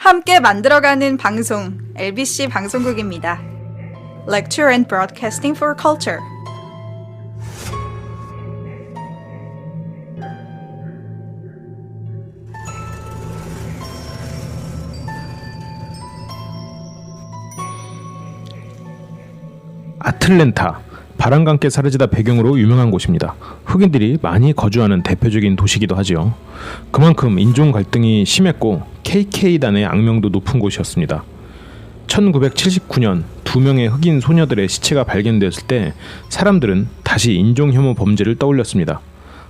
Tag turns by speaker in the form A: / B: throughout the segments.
A: 함께 만들어가는 방송 LBC 방송국입니다. Lecture and Broadcasting for Culture.
B: 아틀랜타, 바람과 함께 사라지다 배경으로 유명한 곳입니다. 흑인들이 많이 거주하는 대표적인 도시이기도 하지요. 그만큼 인종 갈등이 심했고 KK단의 악명도 높은 곳이었습니다. 1979년 2명의 흑인 소녀들의 시체가 발견되었을 때 사람들은 다시 인종혐오 범죄를 떠올렸습니다.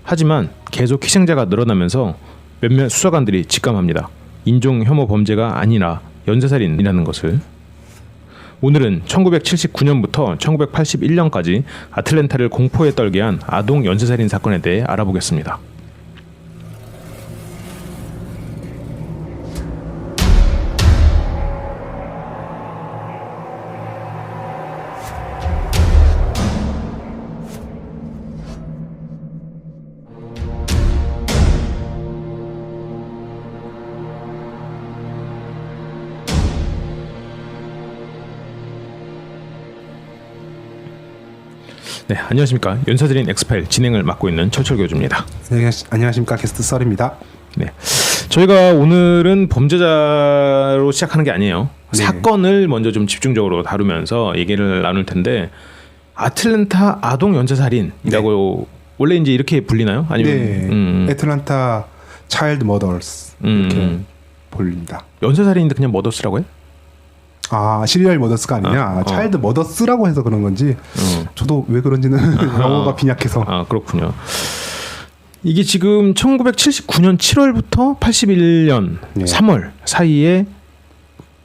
B: 하지만 계속 희생자가 늘어나면서 몇몇 수사관들이 직감합니다. 인종혐오 범죄가 아니라 연쇄살인이라는 것을. 오늘은 1979년부터 1981년까지 아틀랜타를 공포에 떨게 한 아동 연쇄살인 사건에 대해 알아보겠습니다. 네, 안녕하십니까. 연쇄살인 엑스파일 진행을 맡고 있는 철철 교주입니다.
C: 네, 안녕하십니까. 게스트 썰입니다.
B: 네, 저희가 오늘은 범죄자로 시작하는 게 아니에요.
C: 네.
B: 사건을 먼저 좀 집중적으로 다루면서 얘기를 나눌 텐데, 아틀랜타 아동 연쇄살인이라고 원래 이제 이렇게 불리나요? 아니면
C: 애틀란타 차일드 머더스 이렇게 불립니다.
B: 연쇄살인인데 그냥 머더스라고 해?
C: 아, 시리얼 머더스가 아니냐. 차일드 머더스라고 해서 그런 건지 저도 왜 그런지는 영어가 빈약해서.
B: 아, 그렇군요. 이게 지금 1979년 7월부터 81년 3월 사이에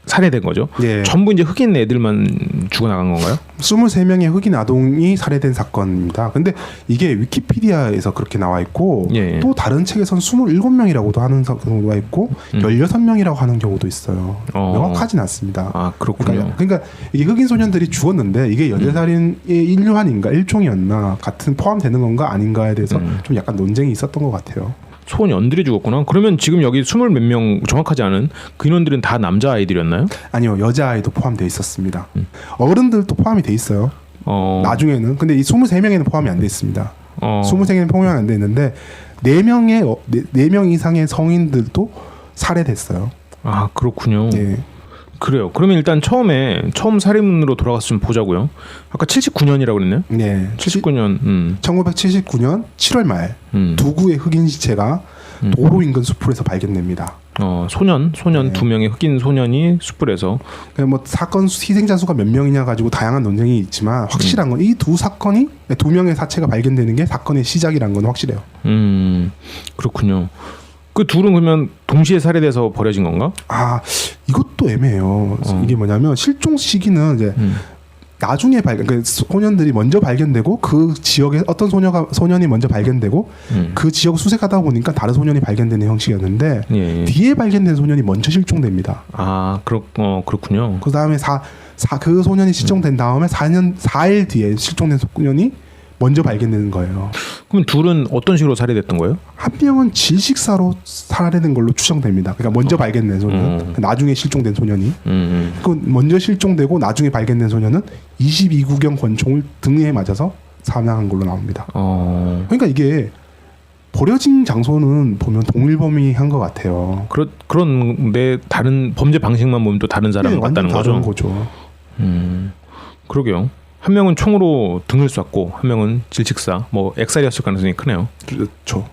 B: 살해된 거죠.
C: 네.
B: 전부 이제 흑인 애들만 죽어나간 건가요?
C: 23명의 흑인 아동이 살해된 사건입니다. 근데 이게 위키피디아에서 그렇게 나와 있고 또 다른 책에선 27명이라고도 하는 경우가 있고 16명이라고 하는 경우도 있어요. 명확하진 않습니다.
B: 아, 그렇군요.
C: 그러니까 이게 흑인 소년들이 죽었는데 이게 연쇄살인의 일환인가 일종이었나 같은 포함되는 건가 아닌가에 대해서 좀 약간 논쟁이 있었던 것 같아요.
B: 소년들이 죽었구나. 그러면 지금 여기 20몇 명 정확하지 않은 그 인원들은 다 남자 아이들이었나요?
C: 아니요, 여자아이도 포함되어 있었습니다. 어른들도 포함이 돼 있어요. 나중에는. 근데 이 23명에는 포함이 안 돼 있습니다. 23명에는 포함이 안 돼 있는데 4명 이상의 성인들도 살해됐어요.
B: 아, 그렇군요.
C: 네.
B: 그래요. 그러면 일단 처음 살인으로 돌아가서 좀 보자고요. 아까 79년이라고 그랬네요.
C: 네.
B: 79년.
C: 1979년 7월 말 두구의 흑인 시체가 도로 인근 숲풀에서 발견됩니다.
B: 소년 2명의 흑인 소년이 숲불에서.
C: 뭐 사건 희생자 수가 몇 명이냐 가지고 다양한 논쟁이 있지만 확실한 건 이 두 사건이 2명의 사체가 발견되는 게 사건의 시작이란 건 확실해요.
B: 그렇군요. 그 둘은 그러면 동시에 살해돼서 버려진 건가?
C: 아, 이것도 애매해요. 이게 뭐냐면 실종 시기는 이제 나중에 그 소년들이 먼저 발견되고 그 지역에 어떤 소년이 먼저 발견되고 그 지역 수색하다 보니까 다른 소년이 발견되는 형식이었는데 뒤에 발견된 소년이 먼저 실종됩니다.
B: 아, 그렇군요.
C: 그 다음에 그 소년이 실종된 다음에 4일 뒤에 실종된 소년이 먼저 발견되는 거예요.
B: 그럼 둘은 어떤 식으로 살해됐던 거예요?
C: 한 명은 질식사로 살해된 걸로 추정됩니다. 그러니까 먼저 발견된 소년, 나중에 실종된 소년이. 그 먼저 실종되고 나중에 발견된 소년은 22구경 권총을 등에 맞아서 사망한 걸로 나옵니다. 그러니까 이게 버려진 장소는 보면 동일범이 한 것 같아요.
B: 그런데 다른 범죄 방식만 보면 또 다른 사람 같다는 거죠.
C: 다른 거죠.
B: 그러게요. 한 명은 총으로 등을 쐈고 한 명은 질식사, 액살이었을 가능성이 크네요.
C: 그렇죠.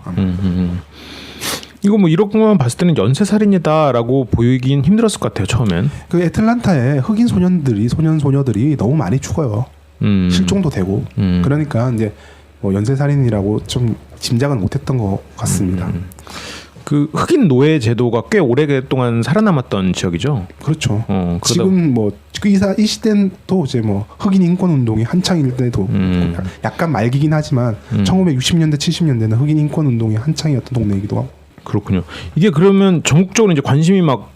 B: 이거 이런 것만 봤을 때는 연쇄살인이다라고 보이긴 힘들었을 것 같아요. 처음엔.
C: 그 애틀란타에 흑인 소녀들이 너무 많이 죽어요. 실종도 되고. 그러니까 이제 연쇄살인이라고 좀 짐작은 못했던 것 같습니다.
B: 그 흑인 노예 제도가 꽤 오랫동안 살아남았던 지역이죠.
C: 그렇죠. 지금 이 시대는 또 이제 흑인 인권 운동이 한창일 때도 약간 말기긴 하지만 1960년대 70년대는 흑인 인권 운동이 한창이었던 동네이기도 하고.
B: 그렇군요. 이게 그러면 전국적으로 이제 관심이 막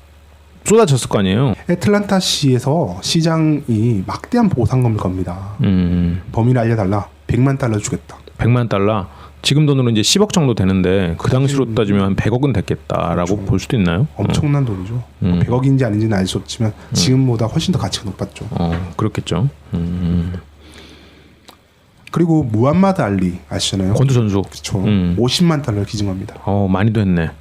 B: 쏟아졌을 거 아니에요.
C: 애틀란타시에서 시장이 막대한 보상금을 겁니다. 범인을 알려달라. $100만 주겠다.
B: $100만. 지금 돈으로 이제 10억 정도 되는데 그 당시로 따지면 한 100억은 됐겠다라고
C: 그렇죠.
B: 볼 수도 있나요?
C: 엄청난 돈이죠. 100억인지 아닌지는 알 수 없지만 지금보다 훨씬 더 가치가 높았죠.
B: 그렇겠죠.
C: 그리고 무함마드 알리 아시잖아요.
B: 권투 선수.
C: 그렇죠. 50만 달러를 기증합니다.
B: 많이도 했네.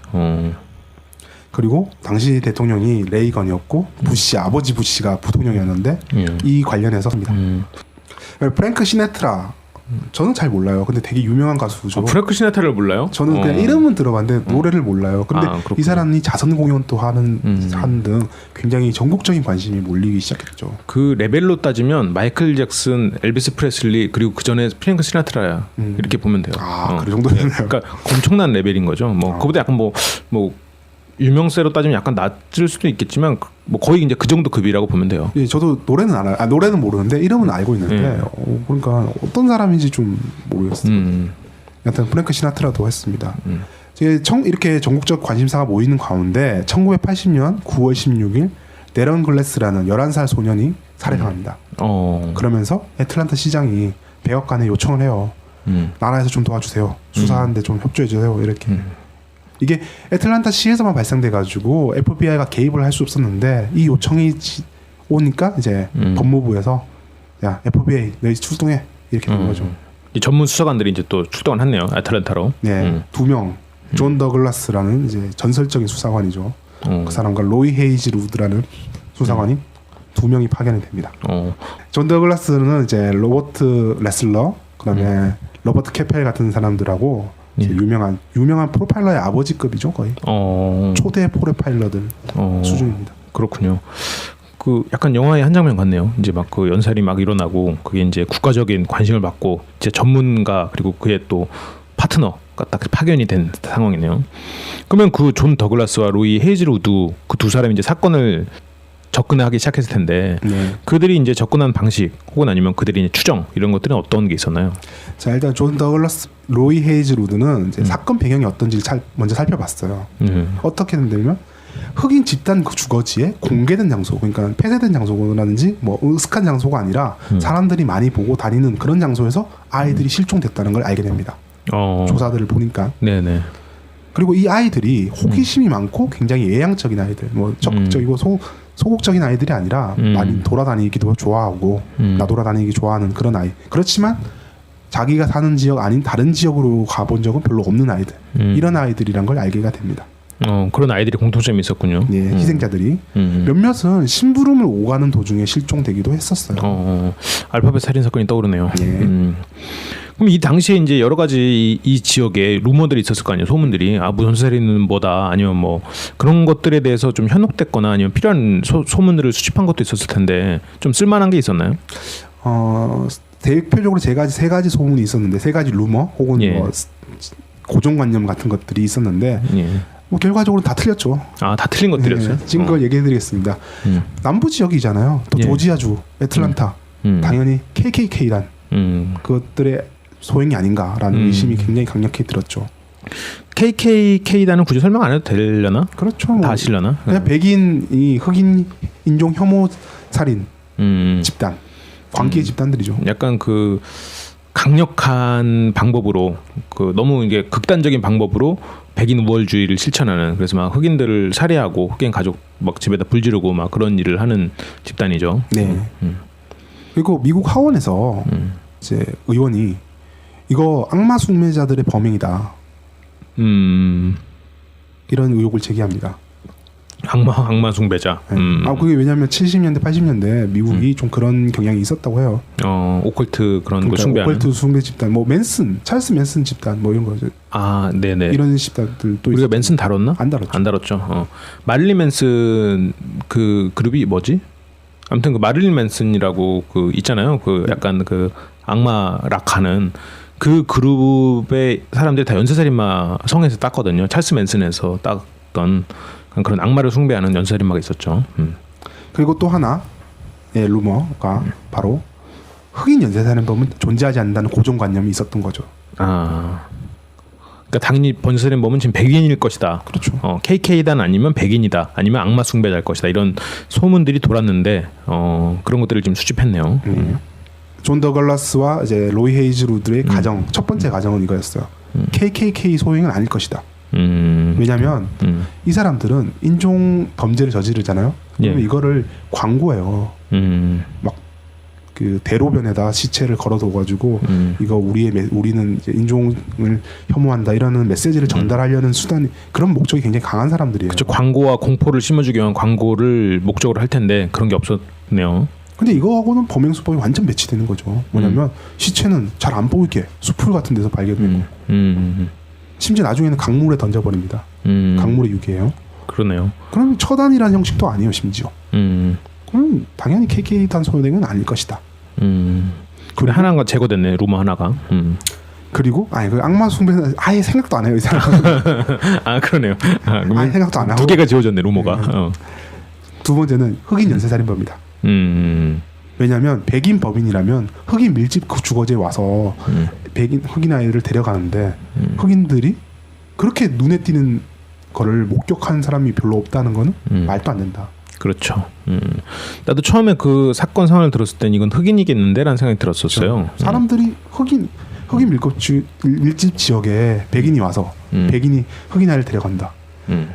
C: 그리고 당시 대통령이 레이건이었고 부시 아버지 부시가 부통령이었는데 이 관련해서 합니다. 프랭크 시네트라 저는 잘 몰라요. 근데 되게 유명한 가수죠.
B: 프랭크 시네트라를 몰라요?
C: 저는 그냥 이름은 들어봤는데 노래를 몰라요. 근데
B: 그렇구나.
C: 이 사람이 자선 공연도 하는 등 굉장히 전국적인 관심이 몰리기 시작했죠.
B: 그 레벨로 따지면 마이클 잭슨, 엘비스 프레슬리 그리고 그 전에 프랭크 시나트라야 이렇게 보면 돼요.
C: 그 정도는
B: 그러니까 엄청난 레벨인 거죠. 뭐 그보다 약간 뭐 유명세로 따지면 약간 낮을 수도 있겠지만 뭐 거의 이제 그 정도 급이라고 보면 돼요.
C: 예, 저도 노래는 알아요. 노래는 모르는데 이름은 알고 있는데 그러니까 어떤 사람인지 좀 모르겠어요. 여튼 프랭크 시나트라도 했습니다. 이렇게 전국적 관심사가 모이는 가운데 1980년 9월 16일 데런 글래스라는 11살 소년이 살해당합니다. 그러면서 애틀란타 시장이 100억간의 요청을 해요. 나라에서 좀 도와주세요. 수사하는데 좀 협조해 주세요. 이렇게. 이게 애틀란타 시에서만 발생돼가지고 FBI가 개입을 할 수 없었는데 이 요청이 오니까 이제 법무부에서 야 FBI 너희 출동해 이렇게 된 거죠.
B: 이 전문 수사관들이 이제 또 출동을 했네요. 애틀란타로.
C: 네, 2명 존 더글라스라는 이제 전설적인 수사관이죠. 그 사람과 로이 헤이즈 루드라는 수사관이 2명이 파견이 됩니다. 존 더글라스는 이제 로버트 레슬러 그다음에 로버트 캐펠 같은 사람들하고 유명한 프로파일러의 아버지급이죠 거의. 초대 프로파일러들 수준입니다.
B: 그렇군요. 그 약간 영화의 한 장면 같네요. 이제 막 그 연살이 막 일어나고 그게 이제 국가적인 관심을 받고 이제 전문가 그리고 그의 또 파트너가 딱 파견이 된 상황이네요. 그러면 그 존 더글라스와 로이 헤이즐우드 그 두 사람이 이제 사건을 접근하기 시작했을 텐데 그들이 이제 접근한 방식 혹은 아니면 그들이 추정 이런 것들은 어떤 게 있었나요?
C: 자 일단 존 더글라스, 로이 헤이즐우드는 이제 사건 배경이 어떤지를 먼저 살펴봤어요. 어떻게 된다면 흑인 집단 그 주거지에 공개된 장소, 그러니까 폐쇄된 장소라든지 뭐 으슥한 장소가 아니라 사람들이 많이 보고 다니는 그런 장소에서 아이들이 실종됐다는 걸 알게 됩니다. 조사들을 보니까.
B: 네네.
C: 그리고 이 아이들이 호기심이 많고 굉장히 외향적인 아이들, 뭐 적극적이고 소극적인 아이들이 아니라 많이 돌아다니기도 좋아하고 나돌아다니기 좋아하는 그런 아이. 그렇지만 자기가 사는 지역 아닌 다른 지역으로 가본 적은 별로 없는 아이들. 이런 아이들이란 걸 알게가 됩니다.
B: 그런 아이들이 공통점이 있었군요.
C: 네, 희생자들이 몇몇은 심부름을 오가는 도중에 실종되기도 했었어요.
B: 알파벳 살인 사건이 떠오르네요. 그럼 이 당시에 이제 여러 가지 이 지역에 루머들이 있었을 거 아니에요. 소문들이 무전 살인은 뭐다 아니면 뭐 그런 것들에 대해서 좀 현혹됐거나 아니면 필요한 소문들을 수집한 것도 있었을 텐데 좀 쓸만한 게 있었나요?
C: 대표적으로 세 가지 소문이 있었는데 세 가지 루머 혹은 뭐 고정관념 같은 것들이 있었는데 뭐 결과적으로 다 틀렸죠.
B: 다 틀린 것들이었어요?
C: 지금 그걸 얘기해드리겠습니다. 남부 지역이잖아요. 또 조지아주, 애틀란타, 당연히 KKK단 그것들의 소행이 아닌가라는 의심이 굉장히 강력히 들었죠.
B: KKK단은 굳이 설명 안 해도 되려나?
C: 그렇죠.
B: 다 아시려나?
C: 그냥 백인이 흑인 인종 혐오 살인 집단, 광기의 집단들이죠.
B: 약간 그 강력한 방법으로 그 너무 이게 극단적인 방법으로 백인 우월주의를 실천하는 그래서 막 흑인들을 살해하고 흑인 가족 막 집에다 불 지르고 막 그런 일을 하는 집단이죠.
C: 네. 그리고 미국 하원에서 이제 의원이 이거 악마 숭배자들의 범행이다. 이런 의혹을 제기합니다.
B: 악마 숭배자.
C: 그게 왜냐하면 70년대, 80년대 미국이 좀 그런 경향이 있었다고 해요.
B: 오컬트 그런
C: 그러니까
B: 거 숭배하는.
C: 오컬트 숭배 집단, 뭐 찰스 맨슨 집단, 뭐 이런 거죠.
B: 네네.
C: 이런 집단들도
B: 우리가 맨슨 다뤘나?
C: 안 다뤘죠.
B: 안 다뤘죠. 마릴린 맨슨 그 그룹이 뭐지? 아무튼 그 마릴린 맨슨이라고 그 있잖아요. 그 약간 그 악마 락하는 그 그룹의 사람들이 다 연쇄살인마 성에서 땄거든요. 찰스 맨슨에서 땄던 그런 악마를 숭배하는 연쇄살인마가 있었죠.
C: 그리고 또 하나의 루머가 바로 흑인 연쇄살인범은 존재하지 않는다는 고정관념이 있었던 거죠.
B: 그러니까 당연히 연쇄살인범은 지금 백인일 것이다.
C: 그렇죠.
B: KK단 아니면 백인이다. 아니면 악마 숭배자일 것이다. 이런 소문들이 돌았는데 그런 것들을 지금 수집했네요.
C: 존 더글라스와 이제 로이 헤이즐우드의 가정 첫 번째 가정은 이거였어요. KKK 소행은 아닐 것이다. 왜냐하면 이 사람들은 인종 범죄를 저지르잖아요. 그러면
B: 예.
C: 이거를 광고해요. 막 그 대로변에다 시체를 걸어둬가지고 이거 우리는 이제 인종을 혐오한다 이라는 메시지를 전달하려는 수단 그런 목적이 굉장히 강한 사람들이에요.
B: 그렇죠. 광고와 공포를 심어주기 위한 광고를 목적으로 할 텐데 그런 게 없었네요.
C: 근데 이거하고는 범행 수법이 완전 매치되는 거죠. 뭐냐면 시체는 잘 안 보이게 수풀 같은 데서 발견되고 심지어 나중에는 강물에 던져버립니다. 강물에 유기해요.
B: 그러네요.
C: 그럼 처단이라는 형식도 아니에요. 심지어. 그럼 당연히 KK단 소행은 아닐 것이다.
B: 그리고 하나가 제거됐네. 루머 하나가.
C: 그리고 그 악마 숭배는 아예 생각도 안 해요. 이 사람.
B: 아 그러네요.
C: 아예 생각도 안 하고.
B: 두 개가 지워졌네. 루머가.
C: 두 번째는 흑인 연쇄살인범이다. 왜냐하면 백인 범인이라면 흑인 밀집 주거지에 와서 흑인 아이를 데려가는데 흑인들이 그렇게 눈에 띄는 거를 목격한 사람이 별로 없다는 거는 말도 안 된다.
B: 그렇죠. 나도 처음에 그 사건 상황을 들었을 땐 이건 흑인이겠는데라는 생각이 들었었어요.
C: 그렇죠. 사람들이 흑인 밀집 지역에 백인이 와서 백인이 흑인 아이를 데려간다.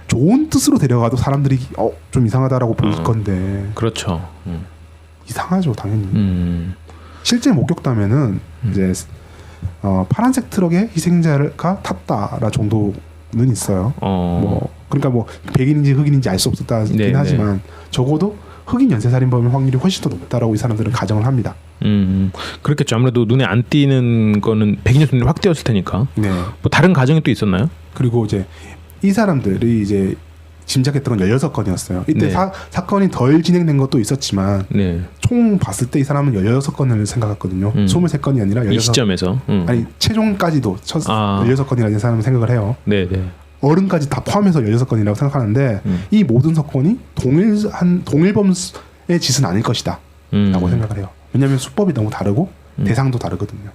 C: 좋은 뜻으로 데려가도 사람들이 좀 이상하다라고 볼 건데.
B: 그렇죠.
C: 이상하죠, 당연히. 실제 목격담에는 이제 파란색 트럭에 희생자가 탔다라 정도는 있어요. 그러니까 뭐 백인인지 흑인인지 알 수 없었다긴 하지만 적어도 흑인 연쇄살인범의 확률이 훨씬 더 높다라고 이 사람들은 가정을 합니다.
B: 그렇겠죠. 아무래도 눈에 안 띄는 거는 백인의 눈이 확 띄었을 테니까. 네. 뭐 다른 가정이 또 있었나요?
C: 그리고 이제 이 사람들이 이제 짐작했던 건 16건이었어요. 이때 사건이 덜 진행된 것도 있었지만 총 봤을 때 이 사람은 16건을 생각했거든요. 23건이 아니라 16건.
B: 이 시점에서
C: 아니 최종까지도 16건이라는 사람은 생각을 해요.
B: 네네.
C: 어른까지 다 포함해서 16건이라고 생각하는데 이 모든 사건이 동일범의 짓은 아닐 것이다 라고 생각을 해요. 왜냐하면 수법이 너무 다르고 대상도 다르거든요.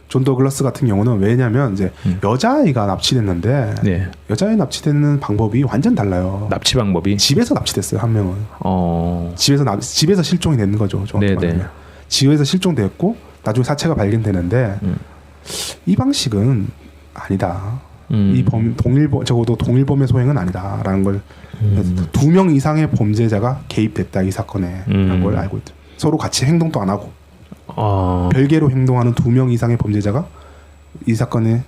C: 존 더글라스 같은 경우는 왜냐면 이제 여자아이가 납치됐는데 여자아이 납치되는 방법이 완전 달라요.
B: 납치 방법이? 집에서
C: 납치됐어요. 한 명은. 집에서 실종이 되는 거죠. 정확히 말하면. 집에서 실종됐고 나중에 사체가 발견되는데 이 방식은 아니다. 이 적어도 동일범의 소행은 아니다라는 걸 2명 이상의 범죄자가 개입됐다 이 사건에 라는 걸 알고 있죠. 서로 같이 행동도 안 하고 별개로 행동하는 2명 이상의 범죄자가 이 사건에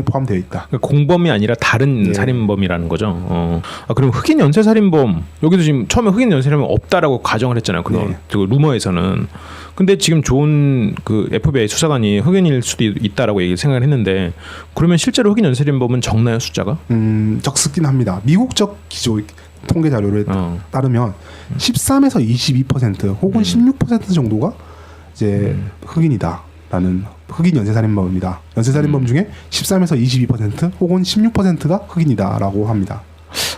C: 포함되어 있다.
B: 그러니까 공범이 아니라 다른 살인범이라는 거죠. 그럼 흑인 연쇄살인범 여기도 지금 처음에 흑인 연쇄살인범 없다라고 가정을 했잖아요. 그 루머에서는. 근데 지금 좋은 그 FBI 수사관이 흑인일 수도 있다라고 생각을 했는데 그러면 실제로 흑인 연쇄살인범은 적나요 숫자가?
C: 적긴 합니다. 미국적 기조 통계 자료에 따르면 13에서 22% 혹은 16% 정도가 이제 흑인이다라는 흑인 연쇄살인범입니다. 연쇄살인범 중에 13에서 22% 혹은 16%가 흑인이다라고 합니다.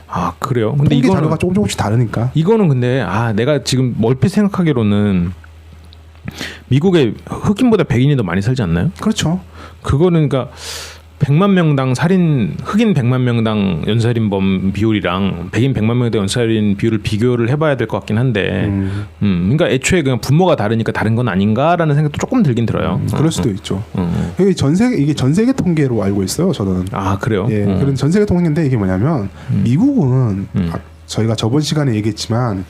B: 아 그래요? 근데
C: 통계 자료가 조금씩 다르니까.
B: 이거는 근데 내가 지금 얼핏 생각하기로는 미국에 흑인보다 백인이 더 많이 살지 않나요?
C: 그렇죠.
B: 그거는 그러니까 100만 명당 흑인 100만 명당 연쇄살인범 비율이랑 백인 100만 명당 연쇄살인 비율을 비교를 해봐야 될 것 같긴 한데, 그러니까 애초에 그냥 분모가 다르니까 다른 건 아닌가라는 생각도 조금 들긴 들어요.
C: 그럴 수도 있죠. 이게 전 세계 통계로 알고 있어요. 저는.
B: 아 그래요?
C: 그런 전 세계 통계인데 이게 뭐냐면 미국은 저희가 저번 시간에 얘기했지만.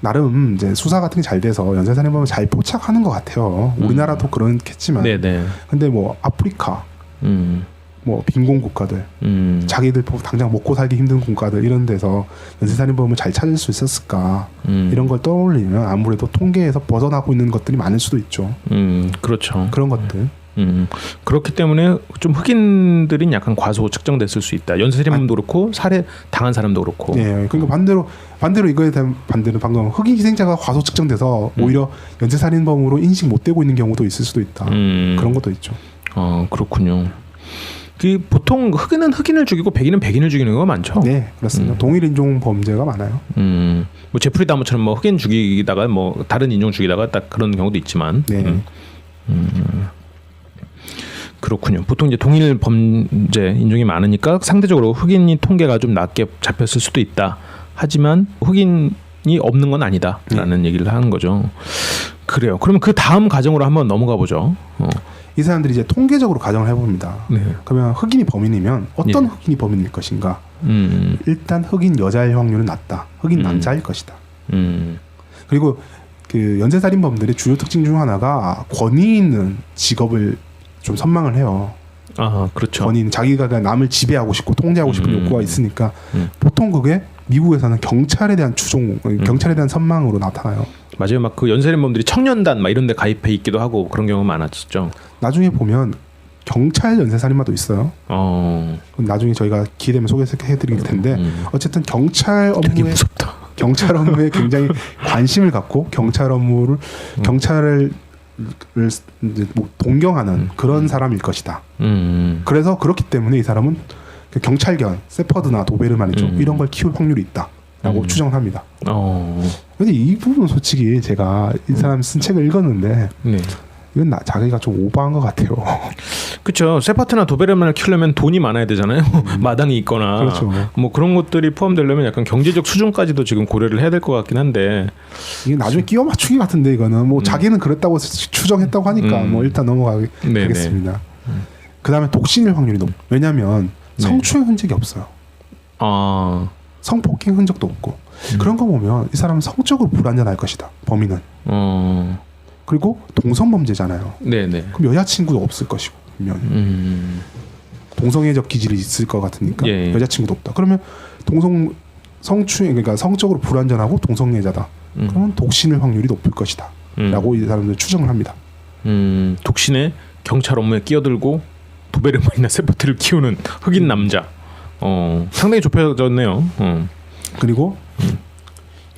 C: 나름 이제 수사 같은 게 잘 돼서 연쇄살인범을 잘 포착하는 것 같아요. 우리나라도 그렇겠지만. 근데 뭐 아프리카, 뭐 빈곤 국가들, 자기들 당장 먹고 살기 힘든 국가들 이런 데서 연쇄살인범을 잘 찾을 수 있었을까 이런 걸 떠올리면 아무래도 통계에서 벗어나고 있는 것들이 많을 수도 있죠.
B: 그렇죠.
C: 그런 것들.
B: 그렇기 때문에 좀 흑인들은 약간 과소 측정됐을 수 있다. 연쇄살인범도 그렇고 살해 당한 사람도 그렇고.
C: 그러니까 반대로 이거에 대한 반대로 방금 흑인 희생자가 과소 측정돼서 오히려 연쇄살인범으로 인식 못 되고 있는 경우도 있을 수도 있다. 그런 것도 있죠.
B: 그렇군요. 보통 흑인은 흑인을 죽이고 백인은 백인을 죽이는 경우가 많죠.
C: 네, 그렇습니다. 동일 인종 범죄가 많아요.
B: 뭐 제프리 다머처럼 뭐 흑인 죽이다가 뭐 다른 인종 죽이다가 딱 그런 경우도 있지만. 그렇군요. 보통 이제 동일 범죄 인종이 많으니까 상대적으로 흑인이 통계가 좀 낮게 잡혔을 수도 있다. 하지만 흑인이 없는 건 아니다라는 얘기를 하는 거죠. 그래요. 그러면 그 다음 과정으로 한번 넘어가 보죠.
C: 이 사람들이 이제 통계적으로 가정을 해봅니다.
B: 네.
C: 그러면 흑인이 범인이면 어떤
B: 예.
C: 흑인이 범인일 것인가? 일단 흑인 여자일 확률은 낮다. 흑인 남자일 것이다. 그리고 그 연쇄살인범들의 주요 특징 중 하나가 권위 있는 직업을 좀 선망을 해요.
B: 아, 그렇죠.
C: 권위는 자기가 남을 지배하고 싶고 통제하고 싶은 욕구가 있으니까 보통 그게 미국에서는 경찰에 대한 추종, 경찰에 대한 선망으로 나타나요.
B: 맞아요. 막 그 연쇄살인범들이 청년단 막 이런 데 가입해 있기도 하고 그런 경우가 많았죠.
C: 나중에 보면 경찰 연쇄살인마도 있어요. 나중에 저희가 기회되면 소개해드릴 텐데 어쨌든 경찰
B: 되게
C: 업무에
B: 무섭다.
C: 경찰 업무에 굉장히 관심을 갖고 경찰 업무를 경찰을 이제 뭐 동경하는 그런 사람일 것이다. 그래서 그렇기 때문에 이 사람은 그 경찰견, 세퍼드나 도베르만이죠. 이런 걸 키울 확률이 있다라고 추정을 합니다. 근데 이 부분은 솔직히 제가 이 사람 쓴 책을 읽었는데
B: 네.
C: 이건 자기가 좀 오버한 것 같아요.
B: 그렇죠. 세파트나 도베르만을 키우려면 돈이 많아야 되잖아요. 마당이 있거나
C: 그렇죠.
B: 뭐 그런 것들이 포함되려면 약간 경제적 수준까지도 지금 고려를 해야 될 것 같긴 한데
C: 이게 나중에 끼워 맞추기 같은데 이거는 뭐 자기는 그랬다고 추정했다고 하니까 뭐 일단 넘어가겠습니다. 그다음에 독신일 확률이 높. 왜냐하면 성추행 흔적이 없어요. 성폭행 흔적도 없고 그런 거 보면 이 사람은 성적으로 불안전할 것이다. 범인은. 그리고 동성범죄잖아요.
B: 네네.
C: 그럼 여자친구도 없을 것이고 분명히. 동성애적 기질이 있을 것 같으니까
B: 예.
C: 여자친구도 없다. 그러면 성추행 그러니까 성적으로 불안전하고 동성애자다. 그러면 독신일 확률이 높을 것이다. 라고 이 사람들 추정을 합니다.
B: 독신에 경찰 업무에 끼어들고 도베르만이나 세파트를 키우는 흑인 남자. 상당히 좁혀졌네요.
C: 그리고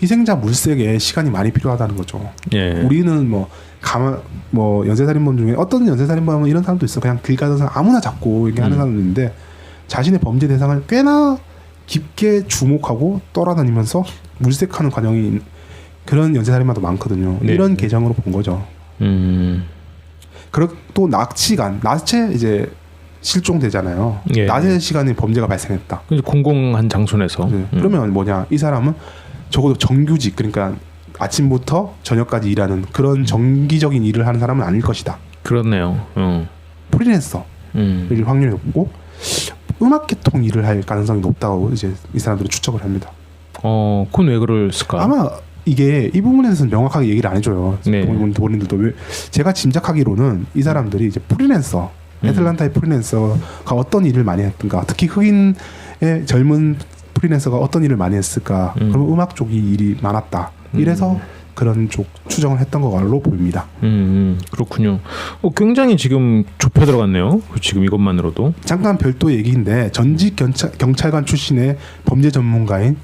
C: 희생자 물색에 시간이 많이 필요하다는 거죠.
B: 예.
C: 우리는 뭐 연쇄살인범 중에 어떤 연쇄살인범은 이런 사람도 있어. 그냥 길 가던 사람 아무나 잡고 이렇게 하는 사람도 있는데 자신의 범죄 대상을 꽤나 깊게 주목하고 떠나다니면서 물색하는 과정이 그런 연쇄살인마도 많거든요.
B: 네.
C: 이런 계정으로 본 거죠. 그리고 또 낮에 이제 실종되잖아요.
B: 예.
C: 낮에 시간에 범죄가 발생했다.
B: 공공한 장소에서.
C: 네. 그러면 뭐냐? 이 사람은 적어도 정규직 그러니까 아침부터 저녁까지 일하는 그런 정기적인 일을 하는 사람은 아닐 것이다.
B: 그렇네요.
C: 프리랜서일 확률이 높고 음악계통 일을 할 가능성이 높다고 이제 이 사람들은 추측을 합니다.
B: 그건 왜 그랬을까?
C: 아마 이게 이 부분에서는 명확하게 얘기를 안 해줘요.
B: 네.
C: 본인들도 제가 짐작하기로는 이 사람들이 이제 프리랜서 애틀란타의 프리랜서가 어떤 일을 많이 했던가, 특히 흑인의 젊은 프리랜서가 어떤 일을 많이 했을까. 그러면 음악 쪽이 일이 많았다. 이래서 그런 쪽 추정을 했던 걸로 보입니다.
B: 그렇군요. 굉장히 지금 좁혀 들어갔네요. 지금 이것만으로도.
C: 잠깐 별도 얘기인데 전직 경찰관 출신의 범죄 전문가인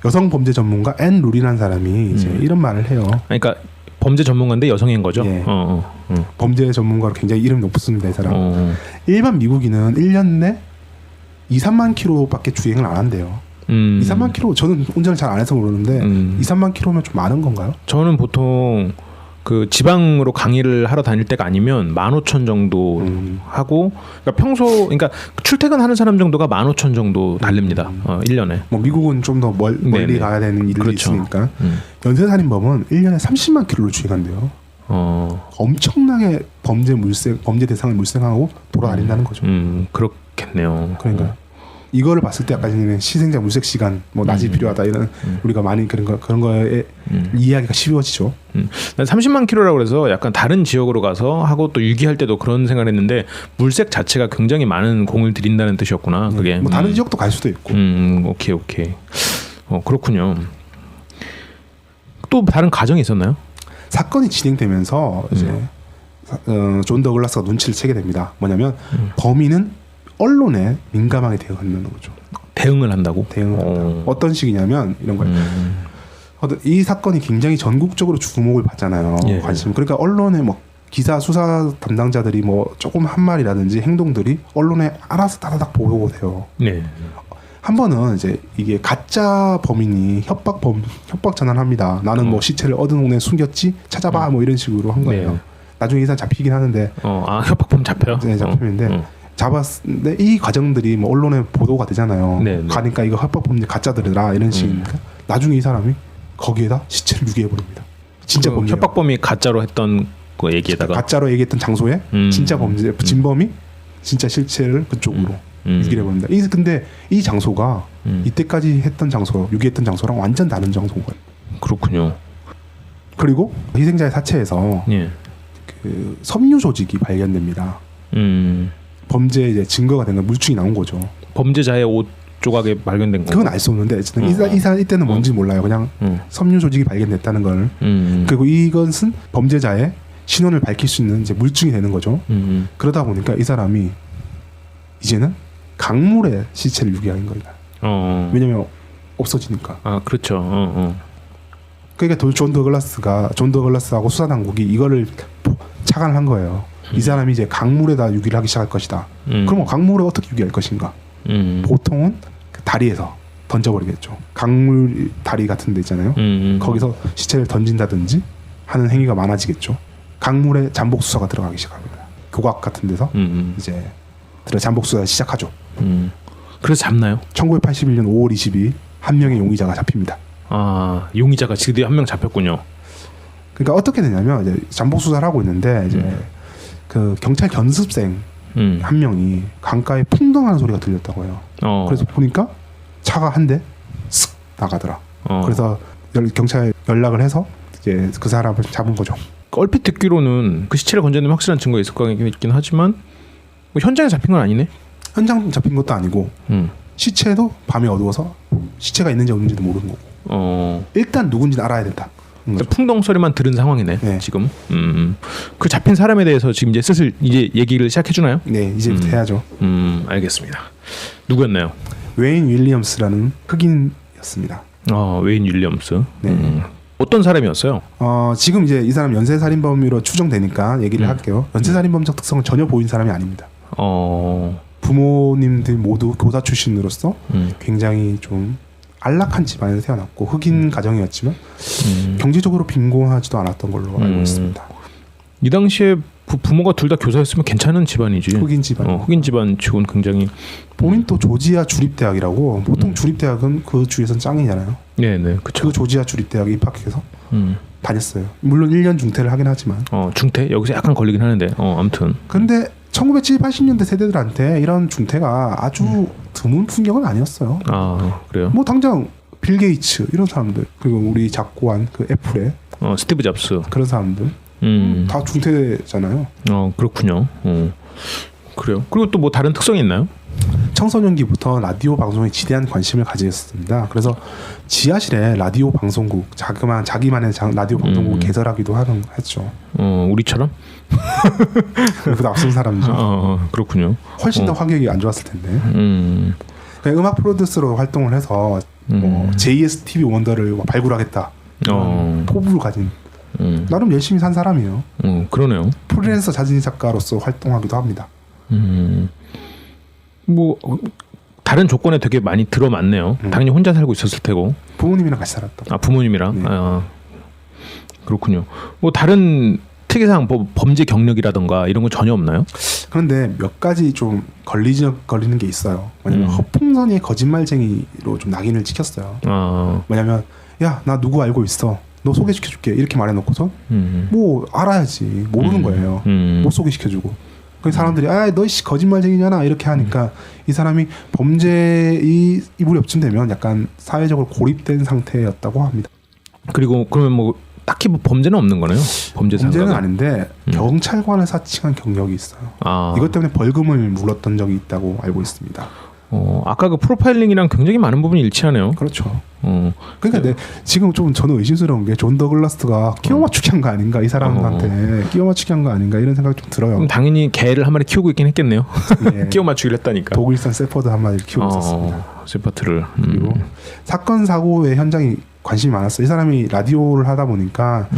C: 여성 범죄 전문가 앤 룰이라는 사람이 이제 이런 말을 해요.
B: 그러니까 범죄 전문가인데 여성인 거죠.
C: 예. 범죄 전문가로 굉장히 이름이 높습니다. 이 사람. 일반 미국인은 1년 내 2-3만 킬로밖에 주행을 안 한대요. 2-3만 킬로 저는 운전을 잘 안 해서 모르는데 2-3만 킬로면 좀 많은 건가요?
B: 저는 보통 그 지방으로 강의를 하러 다닐 때가 아니면 15,000 정도 하고, 그러니까 그러니까 출퇴근하는 사람 정도가 15,000 정도 달립니다. 1년에.
C: 뭐 미국은 좀 더 멀리
B: 네네.
C: 가야 되는 일이
B: 그렇죠.
C: 있으니까 연쇄살인범은 1년에 30만 킬로를 주행한대요. 엄청나게 범죄 대상을 물색하고 돌아다닌다는 거죠.
B: 그렇겠네요.
C: 그러니까 이거를 봤을 때 아까 전에 희생자 물색 시간 뭐 낮이 필요하다 이런 우리가 많이 그런 거에 이해하기가 쉬워지죠.
B: 난 30만 킬로라고 그래서 약간 다른 지역으로 가서 하고 또 유기할 때도 그런 생각을 했는데 물색 자체가 굉장히 많은 공을 들인다는 뜻이었구나. 그게.
C: 뭐 다른 지역도 갈 수도 있고.
B: 오케이. 그렇군요. 또 다른 가정이 있었나요?
C: 사건이 진행되면서 이제 존 더글라스가 눈치를 채게 됩니다. 뭐냐면 범인은 언론에 민감하게 대응한다는 거죠.
B: 대응을 한다고?
C: 대응을 한다. 어떤 식이냐면 이런 거예요. 이 사건이 굉장히 전국적으로 주목을 받잖아요.
B: 예.
C: 관심. 그러니까 언론에 뭐 기사 수사 담당자들이 뭐 조금 한 말이라든지 행동들이 언론에 알아서 따다닥 보도돼요.
B: 네.
C: 한 번은 이제 이게 가짜 범인이 협박 전환합니다. 나는 뭐 시체를 얻어놓은 애 숨겼지 찾아봐 뭐 이런 식으로 한 거예요.
B: 네.
C: 나중에 이 사람 잡히긴 하는데.
B: 협박범 잡혀요?
C: 네, 잡히는데. 잡았는데 이 과정들이 뭐 언론에 보도가 되잖아요.
B: 네.
C: 가니까 이거 협박범죄 가짜들이라 이런 식이니까 나중에 이 사람이 거기에다 시체를 유기해 버립니다. 진짜 범죄.
B: 협박범이 가짜로 했던 그 얘기에다가
C: 가짜로 얘기했던 장소에 진짜 범죄 진범이 진짜 실체를 그쪽으로 유기를 해봅니다. 근데 이 장소가 이때까지 했던 장소, 유기했던 장소랑 완전 다른 장소인 거예요.
B: 그렇군요.
C: 그리고 희생자의 사체에서
B: 예.
C: 그 섬유 조직이 발견됩니다. 범죄 이제 증거가 된 건 물증이 나온 거죠.
B: 범죄자의 옷 조각에 발견된 거.
C: 그건 알 수 없는데 어쨌든 이때는 뭔지 몰라요. 그냥 섬유 조직이 발견됐다는 걸. 그리고 이것은 범죄자의 신원을 밝힐 수 있는 이제 물증이 되는 거죠. 그러다 보니까 이 사람이 이제는 강물에 시체를 유기한 겁니다. 왜냐면 없어지니까.
B: 아 그렇죠.
C: 그러니까 존 더글라스하고 수사 당국이 이거를 착안을 한 거예요. 이 사람이 이제 강물에다 유기를 하기 시작할 것이다. 그럼 강물에 어떻게 유기할 것인가? 보통은 그 다리에서 던져버리겠죠. 강물 다리 같은 데 있잖아요. 거기서 시체를 던진다든지 하는 행위가 많아지겠죠. 강물에 잠복 수사가 들어가기 시작합니다. 교각 같은 데서 이제 잠복 수사를 시작하죠.
B: 그래서 잡나요?
C: 1981년 5월 22일 한 명의 용의자가 잡힙니다.
B: 아 용의자가 드디어 한 명 잡혔군요.
C: 그러니까 어떻게 되냐면 이제 잠복 수사를 하고 있는데 이제 그 경찰 견습생 한 명이 강가에 풍덩하는 소리가 들렸다고 해요. 그래서 보니까 차가 한 대 쓱 나가더라. 그래서 경찰에 연락을 해서 이제 그 사람을 잡은 거죠.
B: 얼핏 듣기로는 그 시체를 건져내면 확실한 증거가 있을 거 있긴 하지만 뭐 현장에 잡힌 건 아니네.
C: 현장 잡힌 것도 아니고 시체도 밤에 어두워서 시체가 있는지 없는지도 모르는 거고. 일단 누군지는 알아야 된다.
B: 풍덩 소리만 들은 상황이네.
C: 네.
B: 지금. 그 잡힌 사람에 대해서 지금 이제 슬슬 이제 얘기를 시작해 주나요?
C: 네, 이제부터 해야죠.
B: 알겠습니다. 누구였나요?
C: 웨인 윌리엄스라는 흑인이었습니다.
B: 웨인 윌리엄스.
C: 네.
B: 어떤 사람이었어요?
C: 지금 이제 이 사람 연쇄살인범으로 추정되니까 얘기를 할게요. 연쇄살인범적 특성은 전혀 보인 사람이 아닙니다. 부모님들 모두 교사 출신으로서 굉장히 좀 안락한 집안에서 태어났고 흑인 가정이었지만 경제적으로 빈곤하지도 않았던 걸로 알고 있습니다.
B: 이 당시에 부모가 둘 다 교사였으면 괜찮은 집안이지.
C: 흑인 집안.
B: 흑인 집안 치고는 굉장히.
C: 본인 또 조지아 주립대학이라고 보통 주립대학은 그 주에선 짱이잖아요.
B: 네네 그렇죠.
C: 그 조지아 주립대학에 입학해서 다녔어요. 물론 1년 중퇴를 하긴 하지만.
B: 중퇴 여기서 약간 걸리긴 하는데. 아무튼. 근데
C: 1970, 80년대 세대들한테 이런 중퇴가 아주 드문 풍경은 아니었어요.
B: 아 그래요?
C: 뭐 당장 빌 게이츠 이런 사람들 그리고 우리 작고한 그 애플의
B: 스티브 잡스
C: 그런 사람들 다 중퇴잖아요.
B: 그렇군요. 그래요. 그리고 또 뭐 다른 특성이 있나요?
C: 청소년기부터 라디오 방송에 지대한 관심을 가졌습니다. 그래서 지하실에 라디오 방송국 자기만의 라디오 방송국 개설하기도 했죠.
B: 우리처럼?
C: 그보다 앞선 사람이죠.
B: 그렇군요.
C: 훨씬 더 환경이 안 좋았을 텐데. 그냥 음악 프로듀서로 활동을 해서 뭐 JS TV 원더를 발굴하겠다. 포부를 가진 나름 열심히 산 사람이에요.
B: 그러네요.
C: 프리랜서 사진 작가로서 활동하기도 합니다.
B: 뭐 다른 조건에 되게 많이 들어맞네요. 당연히 혼자 살고 있었을 테고.
C: 부모님이랑 같이 살았다.
B: 부모님이랑.
C: 네.
B: 그렇군요. 뭐 다른 특이사항, 범죄 경력이라던가 이런 건 전혀 없나요?
C: 그런데 몇 가지 좀 걸리는 게 있어요. 왜냐면 허풍선의 거짓말쟁이로 좀 낙인을 찍혔어요. 뭐냐면 야, 나 누구 알고 있어. 너 소개시켜줄게. 이렇게 말해놓고서 뭐 알아야지. 모르는 거예요. 못 소개시켜주고. 그 사람들이 너 씨 거짓말쟁이잖아 이렇게 하니까 이 사람이 범죄의 이불이 엎친되면 약간 사회적으로 고립된 상태였다고 합니다.
B: 그리고 그러면 뭐 딱히 뭐 범죄는 없는 거네요.
C: 범죄는 아닌데 경찰관을 사칭한 경력이 있어요. 이것 때문에 벌금을 물었던 적이 있다고 알고 있습니다.
B: 아까 그 프로파일링이랑 굉장히 많은 부분이 일치하네요.
C: 그렇죠. 그러니까 지금 좀 저는 의심스러운 게 존 더글라스가 끼워 맞추기 한 거 아닌가 이 사람한테 끼워 맞추기 한 거 아닌가 이런 생각이 좀 들어요.
B: 당연히 개를 한 마리 키우고 있긴 했겠네요. 네. 끼워 맞추기를 했다니까.
C: 독일산 세퍼드 한 마리를 키우고 있었습니다.
B: 세퍼트를.
C: 그리고 사건 사고의 현장이 관심이 많았어요. 이 사람이 라디오를 하다 보니까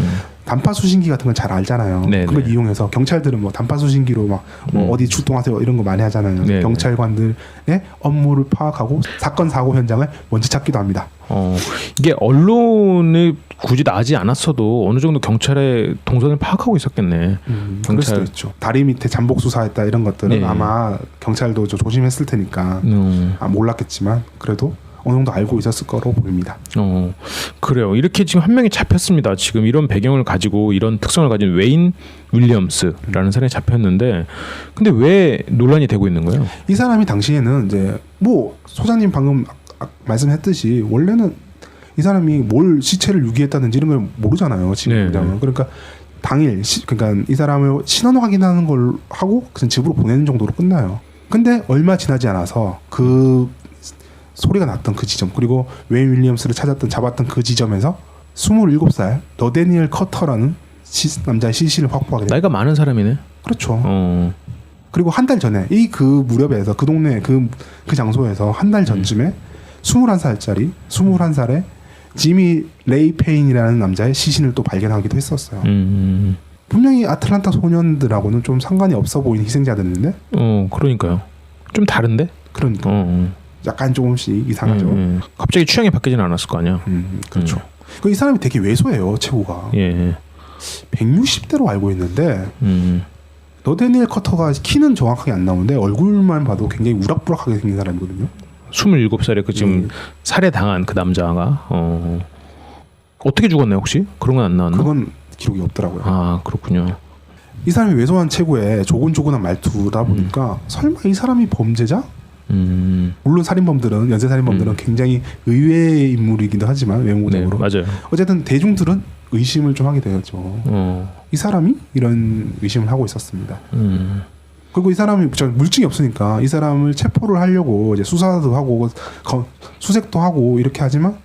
C: 단파 수신기 같은 건 잘 알잖아요. 네네. 그걸 이용해서 경찰들은 뭐 단파 수신기로 막 뭐 어디 출동하세요 이런 거 많이 하잖아요. 네네. 경찰관들의 업무를 파악하고 사건 사고 현장을 먼저 찾기도 합니다.
B: 이게 언론이 굳이 나지 않았어도 어느 정도 경찰의 동선을 파악하고 있었겠네.
C: 그럴 수도 있죠. 다리 밑에 잠복 수사했다 이런 것들은 아마 경찰도 조심했을 테니까 몰랐겠지만 그래도 어느 정도 알고 있었을 거로 보입니다.
B: 그래요. 이렇게 지금 한 명이 잡혔습니다. 지금 이런 배경을 가지고 이런 특성을 가진 웨인 윌리엄스라는 사람이 잡혔는데, 근데 왜 논란이 되고 있는 거예요?
C: 이 사람이 당시에는 이제 뭐 소장님 방금 말씀했듯이 원래는 이 사람이 뭘 시체를 유기했다든지 이런 걸 모르잖아요. 지금 그러니까 당일 그러니까 이 사람을 신원 확인하는 걸 하고 그냥 집으로 보내는 정도로 끝나요. 근데 얼마 지나지 않아서 그 소리가 났던 그 지점, 그리고 웨인 윌리엄스를 잡았던 그 지점에서 27살 너데니엘 커터라는 남자의 시신을 확보하게 됩니다.
B: 나이가 많은 사람이네.
C: 그렇죠. 그리고 한 달 전에 그 무렵에서 그 동네 그 장소에서 한 달 전쯤에 21살의 지미 레이 페인이라는 남자의 시신을 또 발견하기도 했었어요. 분명히 아틀란타 소년들하고는 좀 상관이 없어 보이는 희생자들인데.
B: 그러니까요. 좀 다른데?
C: 그러니까. 약간 조금씩 이상하죠.
B: 갑자기 취향이 바뀌지는 않았을 거 아니야.
C: 그렇죠. 이 사람이 되게 왜소해요, 체구가. 160대로 알고 있는데 너데니엘 커터가 키는 정확하게 안 나오는데 얼굴만 봐도 굉장히 우락부락하게 생긴 사람이거든요.
B: 27살에 그 지금 살해당한 그 남자가 어떻게 죽었나요 혹시? 그런 건 안 나왔나?
C: 그건 기록이 없더라고요.
B: 아 그렇군요.
C: 이 사람이 왜소한 체구에 조곤조곤한 말투다 보니까 설마 이 사람이 범죄자? 물론 살인범들은 연쇄 살인범들은 굉장히 의외의 인물이기도 하지만 외모적으로
B: 맞아요.
C: 어쨌든 대중들은 의심을 좀 하게 되었죠. 이 사람이 이런 의심을 하고 있었습니다. 그리고 이 사람이 물증이 없으니까 이 사람을 체포를 하려고 이제 수사도 하고 수색도 하고 이렇게 하지만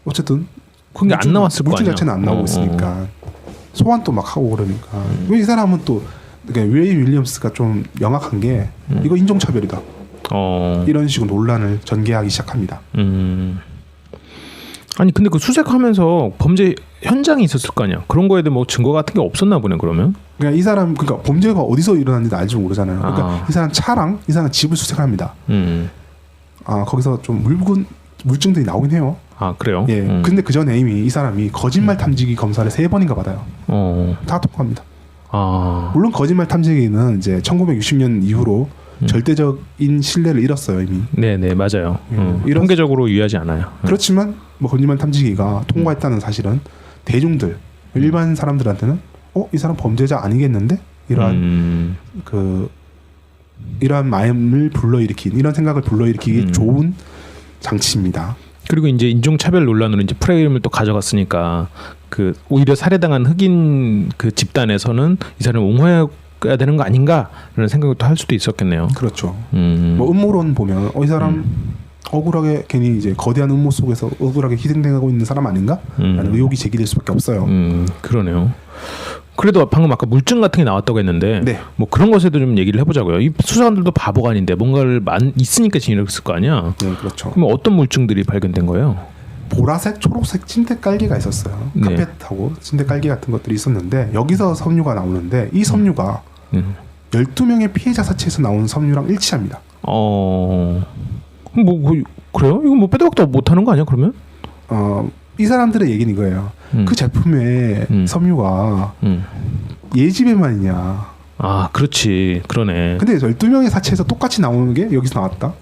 C: 어쨌든
B: 그게 안 나왔을 거 아니야.
C: 물증 자체는 안 나오고 있으니까 소환도 막 하고 그러니까 이 사람은 또 그러니까 웨이 윌리엄스가 좀 명확한 게 이거 인종차별이다. 이런 식으로 논란을 전개하기 시작합니다.
B: 아니 근데 그 수색하면서 범죄 현장이 있었을 거 아니야. 그런 거에 대해 뭐 증거 같은 게 없었나 보네 그러면.
C: 그러니까 이 사람 그러니까 범죄가 어디서 일어났는지 알지 모르잖아요. 그러니까 이 사람 차랑 이 사람 집을 수색합니다. 거기서 좀 물증들이 나오긴 해요.
B: 아 그래요?
C: 예. 근데 그 전에 이미 이 사람이 거짓말 탐지기 검사를 3번인가 받아요. 다 통과합니다. 물론 거짓말 탐지기는 이제 1960년 이후로 절대적인 신뢰를 잃었어요 이미.
B: 네네 맞아요. 통계적으로 유의하지 않아요.
C: 그렇지만 뭐 거짓말 탐지기가 통과했다는 사실은 대중들 일반 사람들한테는 이 사람 범죄자 아니겠는데 이러한 이러한 마음을 불러일으킨 이런 생각을 불러일으키기 좋은 장치입니다.
B: 그리고 이제 인종차별 논란으로 이제 프레임을 또 가져갔으니까 그 오히려 살해당한 흑인 그 집단에서는 이 사람을 옹호해야 되는 거 아닌가라는 생각을 또 할 수도 있었겠네요.
C: 그렇죠. 뭐 음모론 보면 이 사람 억울하게 괜히 이제 거대한 음모 속에서 억울하게 희생당하고 있는 사람 아닌가? 라는 의혹이 제기될 수밖에 없어요.
B: 그러네요. 그래도 방금 아까 물증 같은 게 나왔다고 했는데 뭐 그런 것에도 좀 얘기를 해보자고요. 이 수사관들도 바보가 아닌데 뭔가를 있으니까 진술했을 거 아니야.
C: 네, 그렇죠.
B: 그럼 어떤 물증들이 발견된 거예요?
C: 보라색, 초록색 침대 깔개가 있었어요. 카펫하고 침대 깔개 같은 것들이 있었는데 여기서 섬유가 나오는데 이 섬유가 12명의 피해자 사체에서 나온 섬유랑 일치합니다.
B: 뭐 그래요? 이거 뭐 빼도 박도 못하는 거 아니야 그러면?
C: 이 사람들의 얘기는 이거예요. 그 제품의 섬유가 얘 집에만 있냐.
B: 아 그렇지 그러네.
C: 근데 12명의 사체에서 똑같이 나오는 게 여기서 나왔다.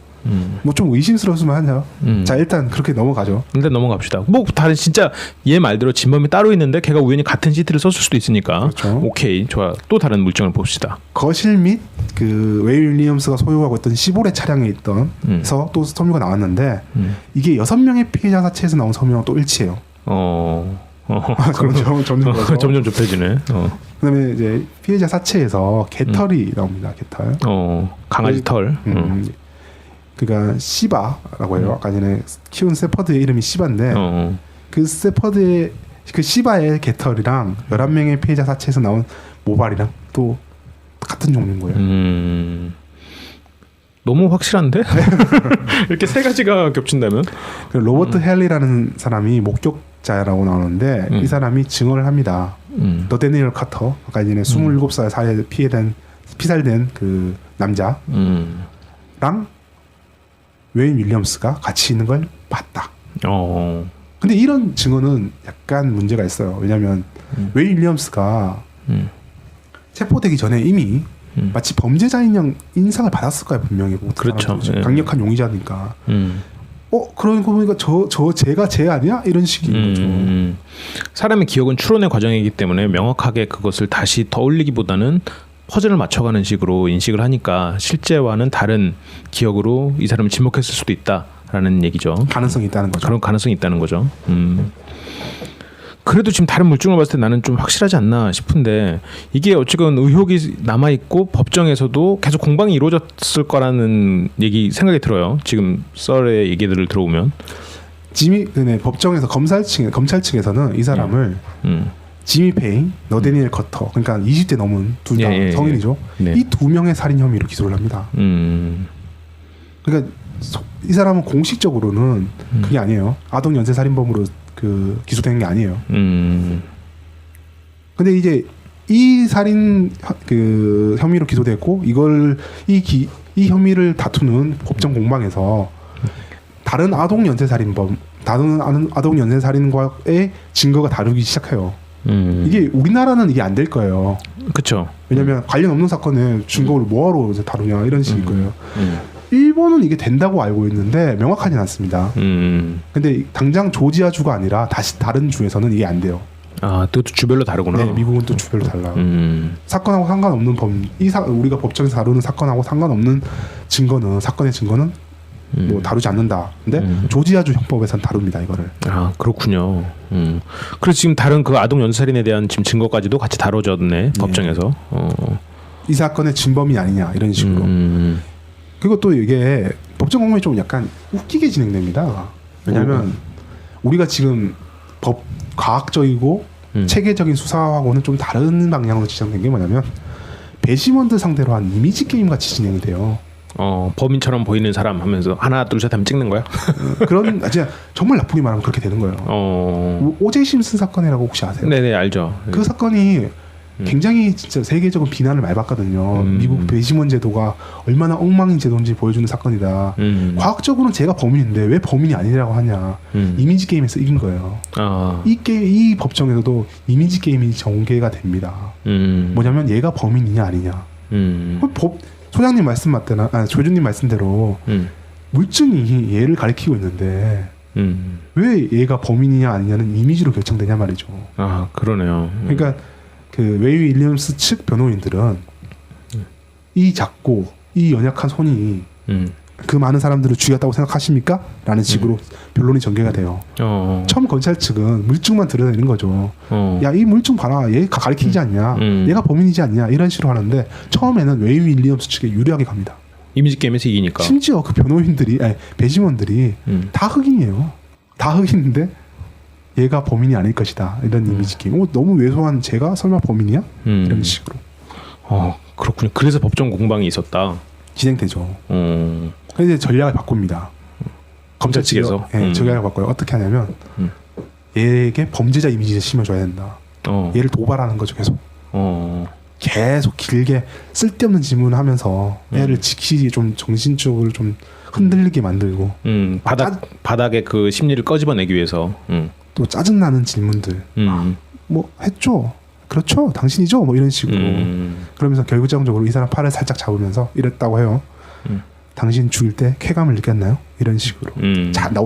C: 뭐 좀 의심스러웠으면 하냐. 자 일단 그렇게 넘어가죠.
B: 일단 넘어갑시다. 뭐 다른 진짜 얘 말대로 진범이 따로 있는데 걔가 우연히 같은 시트를 썼을 수도 있으니까.
C: 그렇죠.
B: 오케이 좋아. 또 다른 물증을 봅시다.
C: 거실 및 그 웨이 윌리엄스가 소유하고 있던 시보레 차량에 있던 또 섬유가 나왔는데 이게 6명의 피해자 사체에서 나온 섬유랑 또 일치해요.
B: 점점 좁혀지네.
C: 그다음에 이제 피해자 사체에서 개털이 나옵니다. 개털.
B: 강아지 털.
C: 그러니까 시바라고 해요. 아까 전에 키운 세퍼드의 이름이 시바인데 그 세퍼드의 그 시바의 개털이랑 11명의 피해자 사체에서 나온 모발이랑 또 같은 종류인 거예요.
B: 너무 확실한데? 이렇게 세 가지가 겹친다면?
C: 로버트 헬리라는 사람이 목격자라고 나오는데 이 사람이 증언을 합니다. 너데니엘 카터 아까 전에 27살 살해 피살된 그 남자랑 웨인 윌리엄스가 같이 있는 걸 봤다. 근데 이런 증언은 약간 문제가 있어요. 왜냐하면 웨인 윌리엄스가 체포되기 전에 이미 마치 범죄자인 양 인상을 받았을 거야 분명히.
B: 그렇죠.
C: 강력한 용의자니까. 그런 거 보니까 제가 쟤 아니야? 이런 식인 거죠.
B: 사람의 기억은 추론의 과정이기 때문에 명확하게 그것을 다시 떠올리기보다는 퍼즐을 맞춰가는 식으로 인식을 하니까 실제와는 다른 기억으로 이 사람을 지목했을 수도 있다라는 얘기죠.
C: 가능성이 있다는 거죠.
B: 그런 가능성이 있다는 거죠. 그래도 지금 다른 물증을 봤을 때 나는 좀 확실하지 않나 싶은데 이게 어쨌건 의혹이 남아 있고 법정에서도 계속 공방이 이루어졌을 거라는 생각이 들어요. 지금 썰의 얘기들을 들어보면
C: 법정에서 검찰 측에서는 이 사람을 지미 페인, 너데니엘 커터, 그러니까 20대 넘은 둘 다 성인이죠.
B: 네.
C: 이 두 명의 살인 혐의로 기소를 합니다. 그러니까 이 사람은 공식적으로는 그게 아니에요. 아동 연쇄 살인범으로 기소된 게 아니에요. 근데 이제 이 살인 혐의로 기소됐고 이걸 이 혐의를 다투는 법정 공방에서 다른 아동 연쇄 살인과의 증거가 다르기 시작해요. 이게 우리나라는 이게 안 될 거예요.
B: 그렇죠.
C: 왜냐하면 관련 없는 사건에 증거를 뭐하러 이제 다루냐 이런 식일 거예요. 일본은 이게 된다고 알고 있는데 명확하진 않습니다. 근데 당장 조지아주가 아니라 다시 다른 주에서는 이게 안 돼요.
B: 아, 또 주별로 다르구나.
C: 네, 미국은 또 주별로 달라요. 사건하고 상관없는 우리가 법정에서 다루는 사건하고 상관없는 사건의 증거는 뭐 다루지 않는다. 근데 조지아주 형법에서는 다룹니다, 이거를.
B: 아, 그렇군요. 그래서 지금 다른 그 아동 연쇄살인에 대한 지금 증거까지도 같이 다뤄졌네, 법정에서.
C: 이 사건의 진범이 아니냐 이런 식으로. 그리고 또 이게 법정 공방이 좀 약간 웃기게 진행됩니다. 왜냐하면 우리가 지금 과학적이고 체계적인 수사하고는 좀 다른 방향으로 진행된 게 뭐냐면 배심원들 상대로 한 이미지 게임 같이 진행이 돼요.
B: 범인처럼 보이는 사람 하면서 하나 둘 셋 하면 찍는 거야?
C: 그런 진짜 정말 나쁘게 말하면 그렇게 되는 거예요. 오제이 심슨 사건이라고 혹시 아세요?
B: 네네, 알죠.
C: 그 사건이 굉장히 진짜 세계적으로 비난을 많이 받거든요. 미국 배심원 제도가 얼마나 엉망인 제도인지 보여주는 사건이다. 과학적으로는 제가 범인인데 왜 범인이 아니라고 하냐. 이미지 게임에서 이긴 거예요. 이 법정에서도 이미지 게임이 전개가 됩니다. 뭐냐면 얘가 범인이냐 아니냐. 소장님 말씀 맞대나, 조준님 말씀대로 물증이 얘를 가리키고 있는데 왜 얘가 범인이냐 아니냐는 이미지로 결정되냐 말이죠.
B: 아, 그러네요.
C: 그러니까 그 웨이 윌리엄스 측 변호인들은 이 작고 이 연약한 손이 그 많은 사람들을 죽였다고 생각하십니까? 라는 식으로 변론이 전개가 돼요. 처음 검찰 측은 물증만 드러내는 거죠. 야, 이 물증 봐라. 얘가 가리키지 않냐. 얘가 범인이지 않냐. 이런 식으로 하는데 처음에는 웨이 윌리엄스 측에 유리하게 갑니다.
B: 이미지 게임에서 이기니까.
C: 심지어 그 변호인들이 배심원들이 다 흑인이에요. 다 흑인인데 얘가 범인이 아닐 것이다. 이런 이미지 게임. 너무 왜소한 제가 설마 범인이야? 이런 식으로.
B: 그렇군요. 그래서 법정 공방이 있었다.
C: 진행되죠. 그래서 이제 전략을 바꿉니다.
B: 검찰 측에서.
C: 네, 전략을 바꿔요. 어떻게 하냐면 얘에게 범죄자 이미지를 심어줘야 된다. 얘를 도발하는 거죠. 계속 길게 쓸데없는 질문을 하면서 애를 지키지 좀 정신적으로 좀 흔들리게 만들고
B: 바닥에 그 심리를 꺼집어내기 위해서
C: 또 짜증나는 질문들 뭐 했죠. 그렇죠. 당신이죠. 뭐 이런 식으로 그러면서 결국적으로 이 사람 팔을 살짝 잡으면서 이랬다고 해요. 당신 죽을 때 쾌감을 느꼈나요? 이런 식으로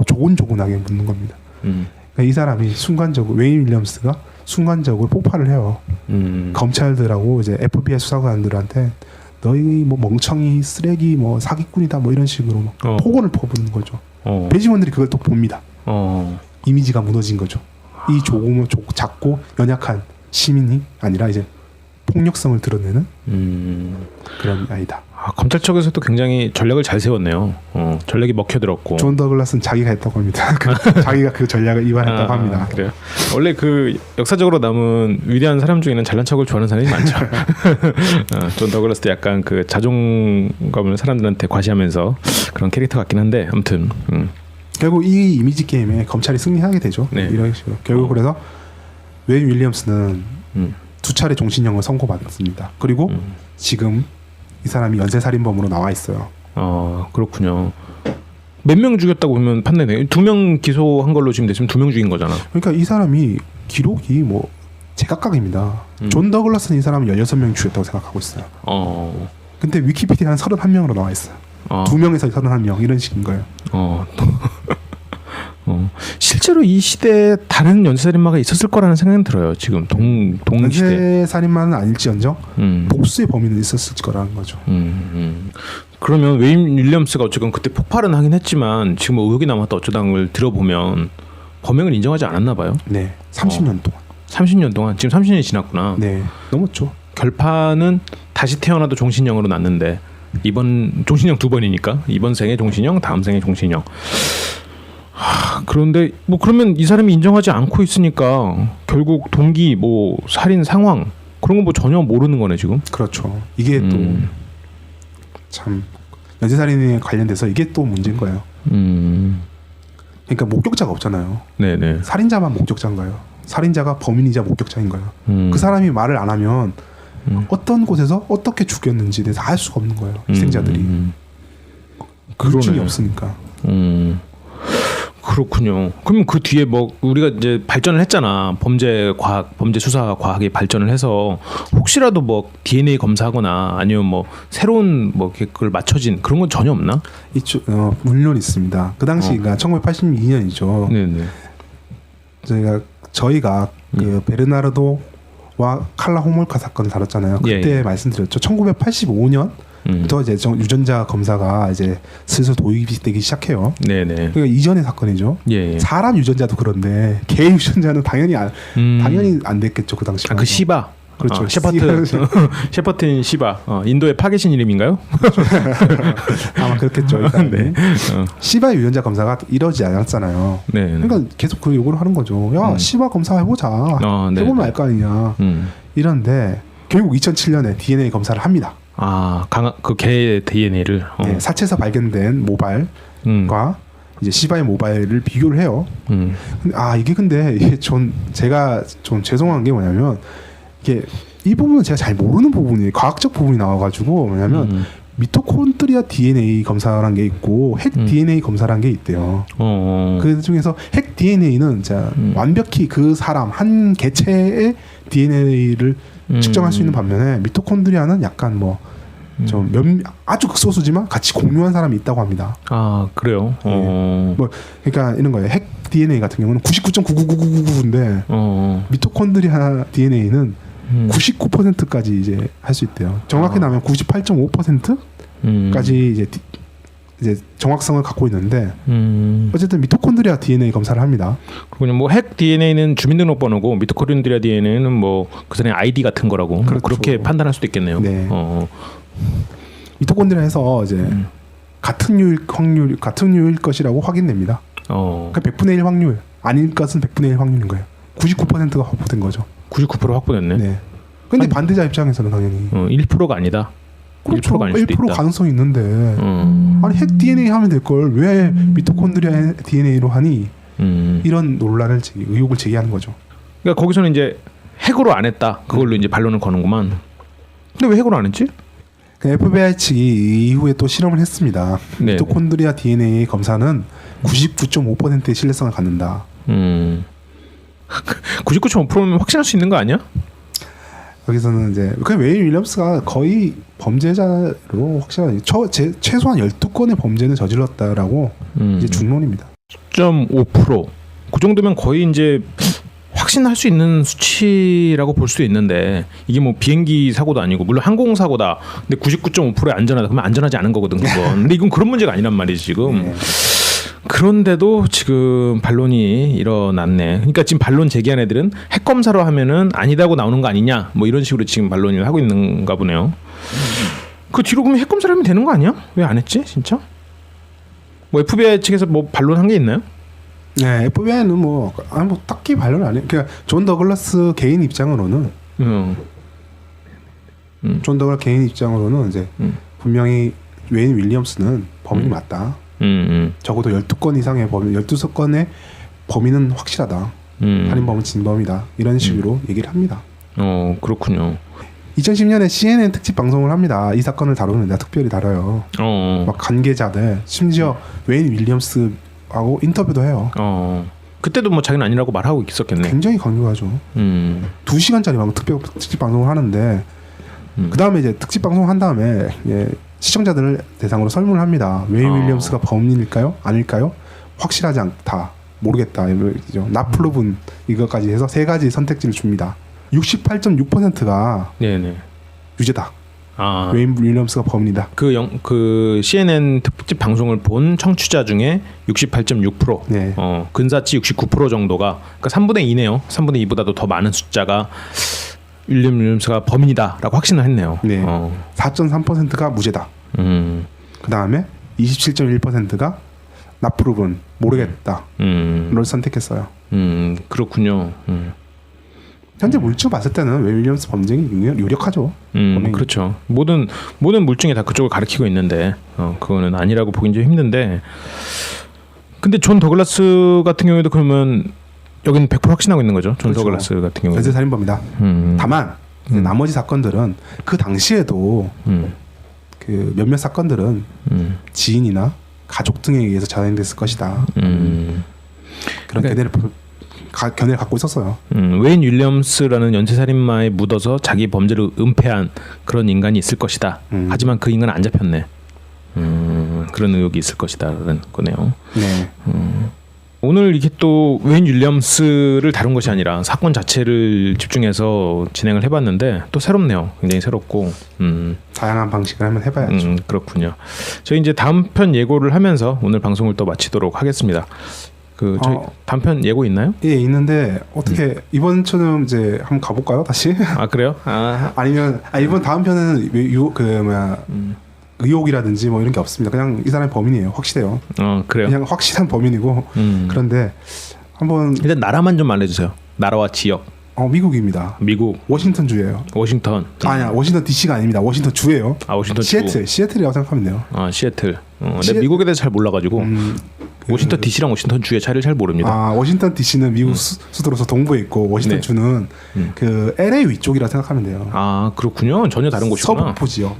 C: 조곤조곤하게 묻는 겁니다. 그러니까 이 사람이 순간적으로 웨이 윌리엄스가 순간적으로 폭발을 해요. 검찰들하고 이제 FBI 수사관들한테 너희 뭐 멍청이 쓰레기 뭐 사기꾼이다 뭐 이런 식으로 막 폭언을 퍼붓는 거죠. 배심원들이 그걸 또 봅니다. 이미지가 무너진 거죠. 이 작고 연약한 시민이 아니라 이제 폭력성을 드러내는 그런 아이다.
B: 검찰 쪽에서도 굉장히 전략을 잘 세웠네요. 전략이 먹혀들었고.
C: 존 더글라스는 자기가 했다고 합니다. 자기가 그 전략을 입안했다고 합니다.
B: 그래요. 원래 그 역사적으로 남은 위대한 사람 중에는 잘난 척을 좋아하는 사람이 많죠. 존 더글라스도 약간 그 자존감을 사람들한테 과시하면서 그런 캐릭터 같긴 한데 아무튼
C: 결국 이 이미지 게임에 검찰이 승리하게 되죠.
B: 네.
C: 이런 식으로. 결국 그래서 웨이 윌리엄스는 2차례 종신형을 선고받습니다. 그리고 지금 이 사람이 연쇄살인범으로 나와 있어요.
B: 그렇군요. 몇 명 죽였다고 보면 판단돼요? 2명 기소한 걸로 지금 됐으면 2명 죽인 거잖아.
C: 그러니까 이 사람이 기록이 뭐 제각각입니다. 존 더글라스는 이 사람을 16명 죽였다고 생각하고 있어요. 근데 위키피디아는 31명으로 나와 있어요. 2명에서 31명 이런 식인 거예요.
B: 실제로 이 시대에 다른 연쇄살인마가 있었을 거라는 생각은 들어요. 지금 동시대.
C: 연쇄살인마는 아닐지언정 복수의 범인은 있었을 거라는 거죠.
B: 그러면 웨인 윌리엄스가 어쨌건 그때 폭발은 하긴 했지만 지금 뭐 의혹이 남았다 어쩌다는 걸 들어보면 범행을 인정하지 않았나 봐요.
C: 네, 30년 동안.
B: 30년 동안 지금 30년이 지났구나.
C: 네, 넘었죠.
B: 결판은 다시 태어나도 종신형으로 났는데 이번 종신형 2번이니까 이번 생에 종신형, 다음 생에 종신형. 그런데 뭐 그러면 이 사람이 인정하지 않고 있으니까 결국 동기 뭐 살인 상황 그런 거 뭐 전혀 모르는 거네 지금.
C: 그렇죠. 이게 또 참 연쇄살인에 관련돼서 이게 또 문제인 거예요. 그러니까 목격자가 없잖아요.
B: 네네.
C: 살인자만 목격자인 거예요. 살인자가 범인이자 목격자인 거예요. 그 사람이 말을 안 하면 어떤 곳에서 어떻게 죽였는지 대해서 알 수가 없는 거예요. 희생자들이. 물증이 없으니까.
B: 그렇군요. 그럼 그 뒤에 뭐 우리가 이제 발전을 했잖아. 범죄 수사 과학이 발전을 해서 혹시라도 뭐 DNA 검사하거나 아니면 뭐 새로운 뭐 그걸 맞춰진 그런 건 전혀 없나?
C: 있죠. 물론 있습니다. 그 당시가 1982년이죠.
B: 네네.
C: 저희가 그 베르나르도와 칼라 호몰카 사건을 다뤘잖아요. 그때 말씀드렸죠. 1985년. 부터 이제 유전자 검사가 이제 슬슬 도입이 되기 시작해요.
B: 네네.
C: 그러니까 이전의 사건이죠.
B: 예.
C: 사람 유전자도 그런데 개 유전자는 당연히 안 됐겠죠 그 당시.
B: 그 시바.
C: 그렇죠.
B: 셰퍼튼 시바. 인도의 파괴신 이름인가요?
C: 아마 그렇겠죠. 네. 시바의 유전자 검사가 이러지 않았잖아요.
B: 네.
C: 그러니까 계속 그 요구를 하는 거죠. 야 시바 검사 해보자. 해보면 알 거 아니냐. 이런데 결국 2007년에 DNA 검사를 합니다.
B: 그 개의 DNA를
C: 네, 사체에서 발견된 모발과 이제 시바의 모발을 비교를 해요. 근데 이게 제가 좀 죄송한 게 뭐냐면 이게 이 부분은 제가 잘 모르는 부분이에요. 과학적 부분이 나와가지고 뭐냐면 미토콘드리아 DNA 검사라는 게 있고 핵 DNA 검사라는 게 있대요. 그 중에서 핵 DNA는 완벽히 그 사람 한 개체의 DNA를 측정할 수 있는 반면에 미토콘드리아는 약간 아주 극소수지만 같이 공유한 사람이 있다고 합니다.
B: 그래요?
C: 그러니까 이런 거예요. 핵 DNA 같은 경우는 99.9999999인데 미토콘드리아 DNA는 99%까지 이제 할 수 있대요. 정확히 나면 98.5%까지 이제 정확성을 갖고 있는데 어쨌든 미토콘드리아 DNA 검사를 합니다.
B: 그렇군요. 뭐 핵 DNA는 주민등록번호고 미토콘드리아 DNA는 뭐 그 사람의 ID 같은 거라고
C: 그렇죠.
B: 그렇게 판단할 수도 있겠네요.
C: 네. 미토콘드리아에서 이제 같은 유일 것이라고 확인됩니다. 그러니까 100분의 1 확률 아닐 것은 100분의 1 확률인 거예요. 99%가 확보된 거죠.
B: 99% 확보됐네.
C: 네. 근데 반대자 입장에서는 당연히
B: 1%가 아니다.
C: 그렇죠.
B: 1%가 아닐 수도
C: 1%
B: 있다.
C: 가능성이 있는데 아니 핵 DNA 하면 될 걸 왜 미토콘드리아 DNA로 하니? 이런 의혹을 제기하는 거죠.
B: 그러니까 거기서는 이제 핵으로 안 했다. 그걸로 이제 반론을 거는구만. 근데 왜 핵으로 안 했지?
C: FBI 측이 이후에 또 실험을 했습니다.
B: 네.
C: 미토콘드리아 DNA 검사는 99.5%의 신뢰성을 갖는다.
B: 99.5%면 확신할 수 있는 거 아니야?
C: 여기서는 이제 웨인 윌리엄스가 거의 범죄자로 확실하게 최소한 12건의 범죄는 저질렀다라고 이제 중론입니다.
B: 10.5%. 그 정도면 거의 이제 확신할 수 있는 수치라고 볼 수 있는데 이게 뭐 비행기 사고도 아니고 물론 항공 사고다. 근데 99.5%에 안전하다. 그러면 안전하지 않은 거거든 그건. 근데 이건 그런 문제가 아니란 말이지 지금.
C: 네.
B: 그런데도 지금 반론이 일어났네. 그러니까 지금 반론 제기한 애들은 핵 검사로 하면은 아니다고 나오는 거 아니냐. 뭐 이런 식으로 지금 반론을 하고 있는가 보네요. 그 뒤로 그러면 핵 검사를 하면 되는 거 아니야? 왜 안 했지 진짜? 뭐 FBI 측에서 뭐 반론한 게 있나요?
C: 네, FBI는 뭐 딱히 반론 안 해요. 그러니까 존 더글라스 개인 입장으로는 존 더글라스 개인 입장으로는 이제 분명히 웨인 윌리엄스는 범인이 맞다. 적어도 12건 이상의 범인, 12건의 범인은 확실하다. 살인범은 진범이다. 이런 식으로 얘기를 합니다.
B: 그렇군요.
C: 2010년에 CNN 특집 방송을 합니다. 이 사건을 다루는데 특별히 다뤄요. 막 관계자들, 심지어 웨인 윌리엄스하고 인터뷰도 해요.
B: 그때도 뭐 자기는 아니라고 말하고 있었겠네.
C: 굉장히 강조하죠. 2시간짜리 막 특집 방송을 하는데 그 다음에 이제 특집 방송 한 다음에 시청자들을 대상으로 설문을 합니다. 웨인 윌리엄스가 범인일까요? 아닐까요? 확실하지 않다. 모르겠다. not proven 이것까지 해서 세 가지 선택지를 줍니다. 68.6%가
B: 네네.
C: 유죄다.
B: 아.
C: 웨인 윌리엄스가 범인이다.
B: 그 CNN 특집 방송을 본 청취자 중에 68.6%,
C: 네.
B: 근사치 69% 정도가, 그러니까 3분의 2네요. 3분의 2보다도 더 많은 숫자가 윌리엄스가 범인이다라고 확신을 했네요.
C: 네. 4.3%가 무죄다. 그 다음에 27.1%가 not proven 모르겠다. 를 선택했어요.
B: 그렇군요.
C: 현재 물증 봤을 때는 웨인 윌리엄스 범죄이 유력하죠.
B: 그렇죠. 모든 물증이 다 그쪽을 가리키고 있는데 그거는 아니라고 보긴 좀 힘든데. 근데 존 더글라스 같은 경우에도 그러면 여기는 100% 확신하고 있는 거죠. 존
C: 그렇죠.
B: 더글라스 같은 경우는
C: 연쇄 살인범이다. 다만 나머지 사건들은 그 당시에도 그 몇몇 사건들은 지인이나 가족 등에 의해서 자행됐을 것이다. 그런 견해를 갖고 있었어요.
B: 웨인 윌리엄스라는 연쇄살인마에 묻어서 자기 범죄를 은폐한 그런 인간이 있을 것이다. 하지만 그 인간은 안 잡혔네. 그런 의혹이 있을 것이다라는 거네요.
C: 네.
B: 오늘 이게 또 웨인 윌리엄스를 다룬 것이 아니라 사건 자체를 집중해서 진행을 해봤는데 또 새롭네요. 굉장히 새롭고
C: 다양한 방식을 한번 해봐야죠.
B: 그렇군요. 저희 이제 다음 편 예고를 하면서 오늘 방송을 또 마치도록 하겠습니다. 저희 다음 편 예고 있나요?
C: 예, 있는데 어떻게 이번 주는 이제 한번 가볼까요? 다시?
B: 아 그래요?
C: 아니면 이번 다음 편은 의혹이라든지 뭐 이런 게 없습니다. 그냥 이 사람이 범인이에요. 확실해요.
B: 그래요?
C: 그냥 확실한 범인이고 그런데 한번
B: 일단 나라만 좀 알려주세요. 나라와 지역.
C: 미국입니다.
B: 미국.
C: 워싱턴 주예요.
B: 워싱턴.
C: 아니야, 워싱턴 DC가 아닙니다. 워싱턴 주예요.
B: 워싱턴
C: 시애틀이라고 생각하면 돼요.
B: 시애틀. 내가 미국에 대해서 잘 몰라가지고 워싱턴 DC랑 워싱턴 주의 차이를 잘 모릅니다.
C: 워싱턴 DC는 미국 수도로서 동부에 있고 워싱턴
B: 네.
C: 주는 그 LA 위쪽이라 생각하면 돼요.
B: 그렇군요. 전혀 다른 곳이구나.
C: 서북부 지역.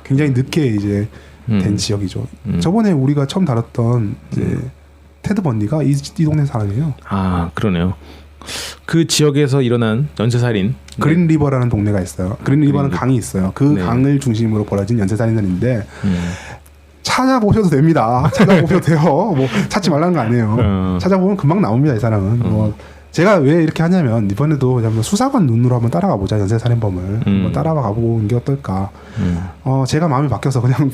C: 굉장히 늦게 이제 된 지역이죠. 저번에 우리가 처음 다뤘던 이제 테드 번디가 이 동네 사람이에요.
B: 그러네요. 그 지역에서 일어난 연쇄살인.
C: 그린 리버라는 동네가 있어요. 그린 리버는 강이 있어요. 그 강을 중심으로 벌어진 연쇄살인들인데 찾아보셔도 됩니다. 찾아보셔도 돼요. 뭐 찾지 말라는 거 아니에요. 찾아보면 금방 나옵니다. 이 사람은. 제가 왜 이렇게 하냐면 이번에도 한번 수사관 눈으로 한번 따라가 보자. 연쇄살인범을 한번 따라가 보는 게 어떨까. 제가 마음이 바뀌어서 그냥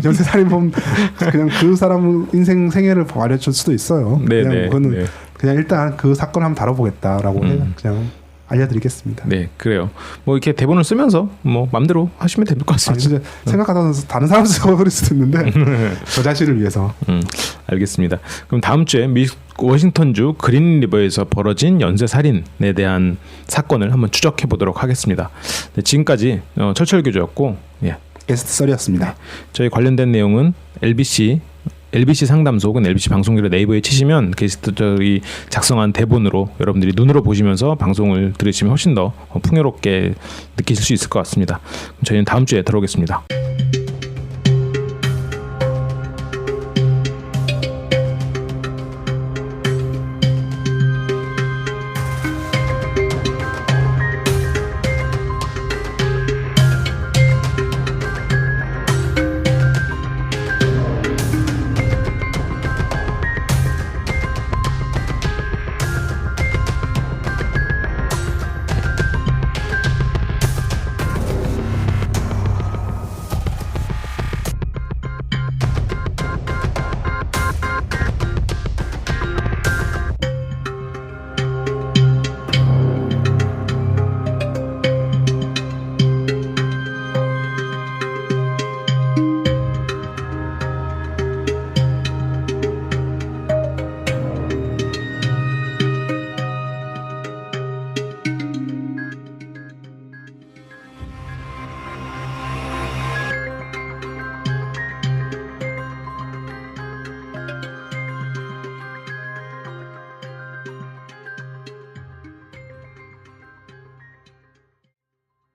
C: 연쇄살인범 그냥 그 사람 인생 생애를 말해줄 수도 있어요. 그냥 그거는 그냥 일단 그 사건 한번 다뤄보겠다라고 그냥 알려드리겠습니다.
B: 네, 그래요. 뭐 이렇게 대본을 쓰면서 뭐 마음대로 하시면 될 것 같습니다.
C: 진짜 생각하다 다른 사람 써버릴 수도 있는데 저 자신을 위해서.
B: 알겠습니다. 그럼 다음 주에 미국 워싱턴주 그린 리버에서 벌어진 연쇄 살인에 대한 사건을 한번 추적해 보도록 하겠습니다. 네, 지금까지 철철 교주였고,
C: 게스트 썰이었습니다.
B: 저희 관련된 내용은 LBC 상담소 혹은 LBC 방송기를 네이버에 치시면 게스트들이 작성한 대본으로 여러분들이 눈으로 보시면서 방송을 들으시면 훨씬 더 풍요롭게 느끼실 수 있을 것 같습니다. 저희는 다음 주에 들어오겠습니다.